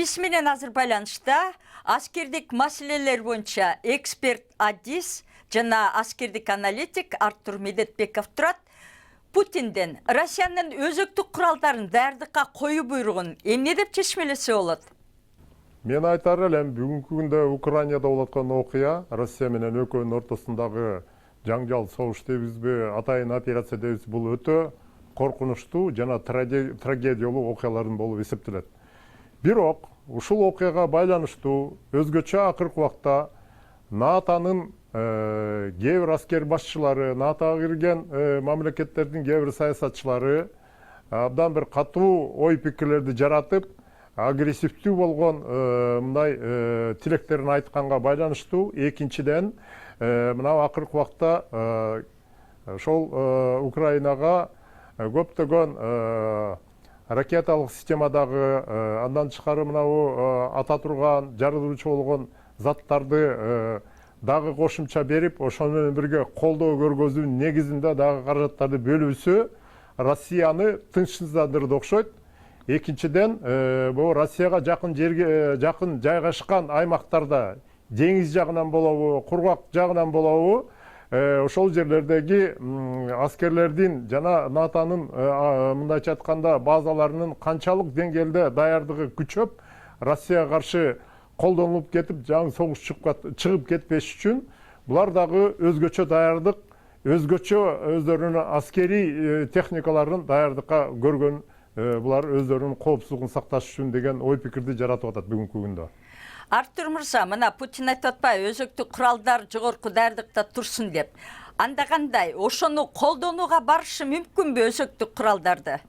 Биз менен азыр байланышта аскердик маселелер боюнча эксперт Адис жана аскердик аналитик Артур Медетбеков турат. Путинден Россиянын өзөктүк куралдарын даярдыкка коюу буйругун эмне деп чечмелесе болот? Мен айтар элем, бүгүнкү күндө Украинада болуп аткан окуя, Россия менен экөөнүн ортосундагы жаңжал согуш дейбизби, атайын операция дейбиз, бул өтө коркунучтуу жана трагедиялуу окуялардын болуп эсептелет. Бирок, ушул окуяга байланыштуу өзгөчө акыркы убакта НАТОнун кээ бир аскер башчылары, НАТОга кирген мамлекеттердин кээ бир саясатчылары абдан бир катуу ой пикирлерди жаратып, агрессивдүү болгон мындай тилектерин айтканга байланыштуу. Экинчиден, мына акыркы убакта ошол Украинага көптөгөн ракеталык системадагы андан тышкары мынау ата турган, жарылуучу болгон заттарды дагы кошумча берип, ошол менен бирге колдоо көргөзүүнүн негизинде дагы каражаттарды бөлүүсү Россияны тынчсыздандырды окшойт. Экинчиден, бул Россияга жакын жайгашкан аймактарда деңиз жагынан болобу, кургак жагынан болобу, ошол жерлердеги аскерлердин жана НАТОнун мындайча айтканда базаларынын канчалык деңгээлде даярдыгы күчөп, Россияга каршы колдонулуп кетип, жаңы согуш чыгып кетпеш үчүн булар дагы өзгөчө даярдык, өзгөчө өздөрүнүн аскери техникаларын даярдыкка көргөн, булар өздөрүнүн коопсуздугун сакташ үчүн деген ой пикирди жаратып атат бүгүнкү күндө. Артур мырза, мына Путин айтып атпайбы, өзөктүк куралдар жогорку даярдыкта турсун деп. Анда кандай, ошону колдонууга барышы мүмкүнбү өзөктүк куралдарды?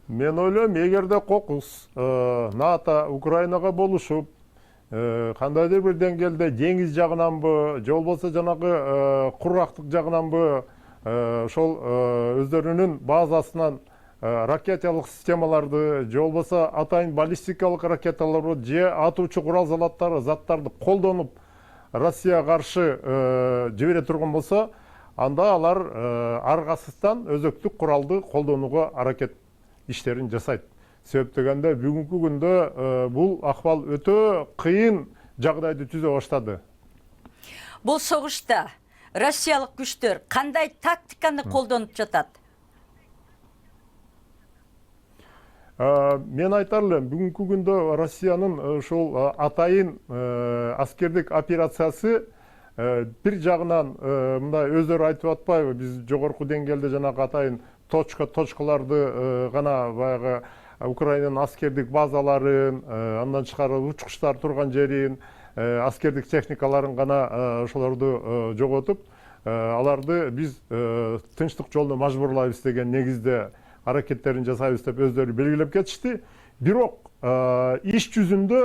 Мен ойлойм, эгерде кокус НАТО Украинага болушуп, кандайдыр бир деңгээлде деңиз жагынанбы, же болбосо жанагы кургактык жагынанбы, ошол өздөрүнүн базасынан ракеталык системаларды, же болбосо атайын баллистикалык ракеталарды, же атуучу курал заттарды колдонуп Россияга каршы жибере турган болсо, анда алар аргасыздан өзөктүк куралды колдонууга аракет иштерин жасайт. Себеп дегенде бүгүнкү күндө бул акыбал өтө кыйын жагдайды түзө баштады. Бул согушта Россиялык күчтөр кандай тактиканы колдонуп жатат? Мен айтар элем, бүгүнкү күндө Россиянын ушул атайын аскердик операциясы бир жагынан мындай өздөрү айтып атпайбы, биз жогорку деңгээлде жанагы атайын точкаларды гана баягы Украинанын аскердик базаларын, андан тышкары учкучтар турган жерин, аскердик техникаларын гана ошолорду жоготуп, аларды биз тынчтык жолуна мажбурлайбыз деген негизде аракеттерин жасайбыз деп өздөрү белгилеп кетишти. Бирок иш жүзүндө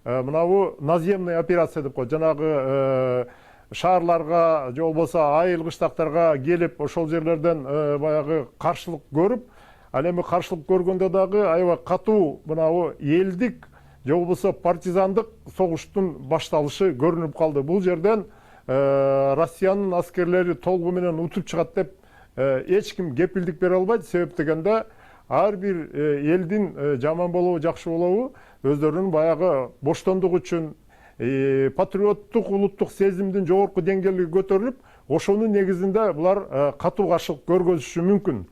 мынабу наземный операция деп коет. Жанагы шаарларга, же болбосо айыл кыштактарга келип, ошол жерлерден баягы каршылык көрүп, ал эми каршылык көргөндө дагы аябай катуу мынабу элдик, же болбосо партизандык согуштун башталышы көрүнүп калды. Бул жерден Россиянын аскерлери толугу менен утуп чыгат деп эч ким кепилдик бере албайт. Себеп дегенде ар бир элдин жаман болобу, жакшы болобу, өздөрүнүн баягы боштондук үчүн, патриоттук, улуттук сезимдин жогорку деңгээлге көтөрүлүп, ошонун негизинде булар катуу каршылык көргөзүшү мүмкүн.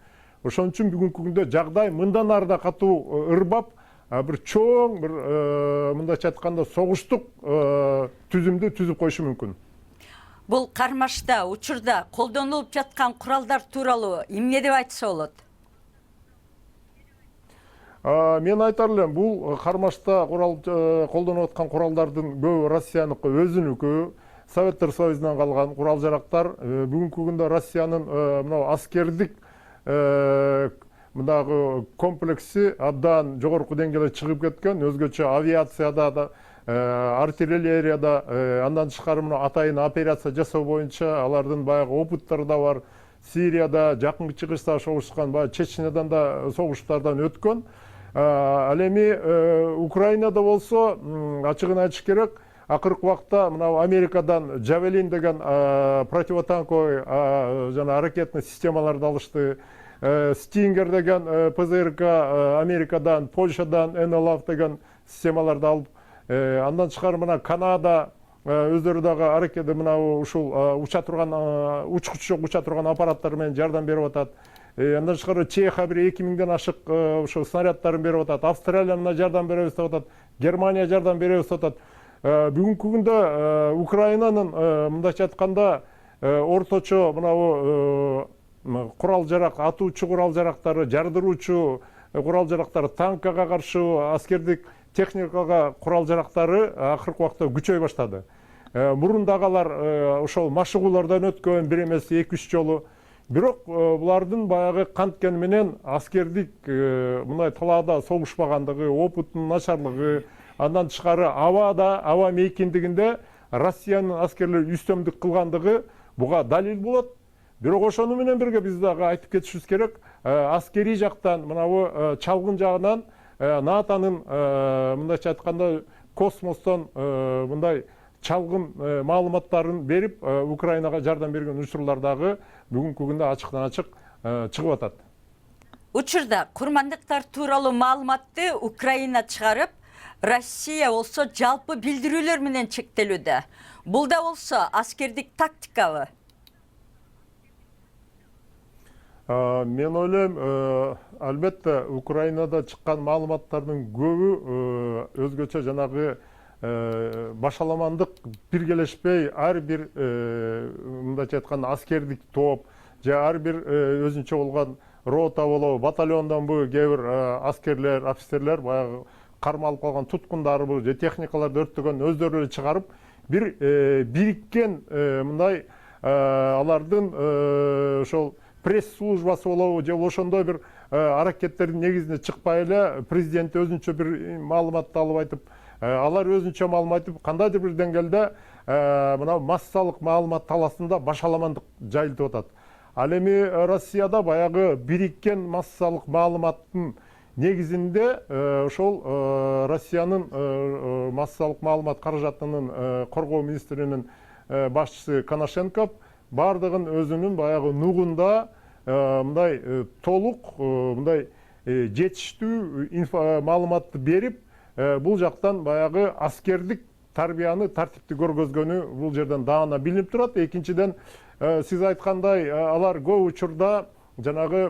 Ошон үчүн бүгүнкү күндө жагдай мындан ары да катуу ырбап, бир чоң бир мындайча айтканда согуштук түзүмдү түзүп коюшу мүмкүн. Бул кармашта, учурда колдонулуп жаткан куралдар тууралуу эмне деп айтса болот? Мен айтар элем, бул кармашта колдонуп аткан куралдардын көбү Россияныкы, өзүнүкү, Советтер Союзунан калган курал жарактар. Бүгүнкү күндө Россиянын мына аскердик мындагы комплекси абдан жогорку деңгээлге чыгып кеткен. Өзгөчө авиацияда да, артиллерияда, андан тышкары мына атайын операция жасоо боюнча алардын баягы опыттары да бар. Сирияда, жакынкы чыгышта согушкан, баягы Чечнядан да согуштардан өткөн. Ал эми Украинада болсо, ачыгын айтыш керек, акыркы убакта мына Америкадан Javelin деген противотанковый жана ракетный системаларды алышты. Stinger деген ПЗРК Америкадан, Польшадан, НЛАВ деген системаларды алып, андан тышкары мына Канада өздөрү дагы аракети мына ушул уча турган учкучу жок уча турган аппараттар менен жардам берип атат. Андан тышкары Чехия бир 2000ден ашык ошо снаряддарын берип атат. Австралия мына жардам беребиз деп атат. Германия жардам беребиз деп атат. Бүгүнкү күндө Украинанын мындайча айтканда орточо мынабу курал жарак, атуучу курал жарактары, жардыруучу курал жарактары, танкага каршы аскердик техникага курал жарактары акыркы убакта күчөй баштады. Мурундагалар ошол машыгуулардан өткөн бир эмес 2-3 жолу. Бирок булардын баягы канткени менен аскердик мындай талаада согушпагандыгы, опыттын начарлыгы, андан тышкары аба мейкиндигинде Россиянын аскерлери үстөмдүк кылгандыгы буга далил болот. Бирок ошону менен бирге биз дагы айтып кетишибиз керек. Аскерий жактан, мынабу чалгын жагынан НАТОнун мындайча айтканда космостон мындай чалгын маалыматтарын берип Украинага жардам берген учурлар дагы бүгүнкү күндө ачыктан ачык чыгып атат. Учурда курмандыктар тууралуу маалыматты Украина чыгарып, Россия болсо жалпы билдирүүлөр менен чектелүүдө. Бул да болсо аскердик тактикабы? Мен ойлойм, албетте Украинада чыккан маалыматтардын көбү өзгөчө жанагы башаламандык биргелешпей ар бир мындайча айтканда аскердик топ же ар бир өзүнчө болгон рота болобу, батальонданбы кээ бир аскерлер, офицерлер баягы кармалып калган туткундарбы же техникаларды өрттөгөн өздөрү эле чыгарып бир бириккен мындай алардын ошол пресс-службасы болобу же ошондой бир аракеттердин негизинде чыкпай эле президент өзүнчө бир маалыматты алып айтып, алар өзүнчө маалымат айтып, кандайдыр бир деңгээлде мына массалык маалымат таласында башаламандык жайылтып атат. Ал эми Россияда баягы бириккен массалык маалыматтын негизинде ошол Россиянын массалык маалымат каражатынын коргоо министринин башчысы Коношенков бардыгын өзүнүн баягы нугунда мындай толук мындай жетиштүү маалыматты берип, бул жактан баягы аскердик тарбияны тартипти көргөзгөнү бул жерден даана билинип турат. Экинчиден, сиз айткандай, алар көп учурда жанагы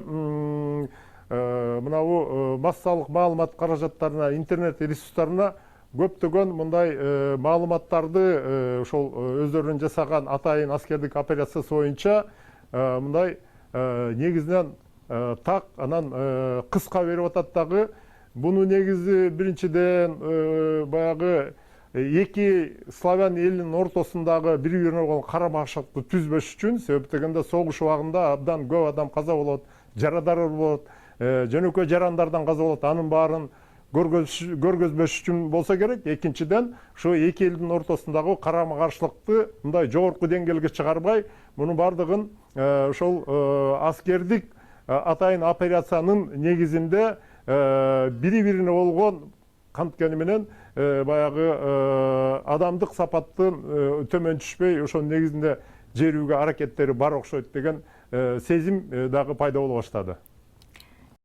мынабу массалык маалымат каражаттарына, интернет ресурстарына көптөгөн мындай маалыматтарды ошол өздөрүнүн жасаган атайын аскердик операциясы боюнча мындай негизинен так анан кыска берип атат дагы. Буну негизи биринчиден баягы эки славян элинин ортосундагы бири-бирине болгон карама-каршылыкты түзбөш үчүн, себеп дегенде согуш убагында абдан көп адам каза болот, жарадар болот, жөнөкөй жарандардан каза болот. Анын баарын көргөзбөш үчүн болсо керек. Экинчиден, ушу эки элдин ортосундагы карама-каршылыкты мындай жогорку деңгээлге чыгарбай, мунун бардыгын ошол аскердик атайын операциянын негизинде бири-бирине болгон канткени менен баягы адамдык сапаттын төмөн түшпөй, ошонун негизинде жерүүгө аракеттери бар окшойт деген сезим дагы пайда боло баштады.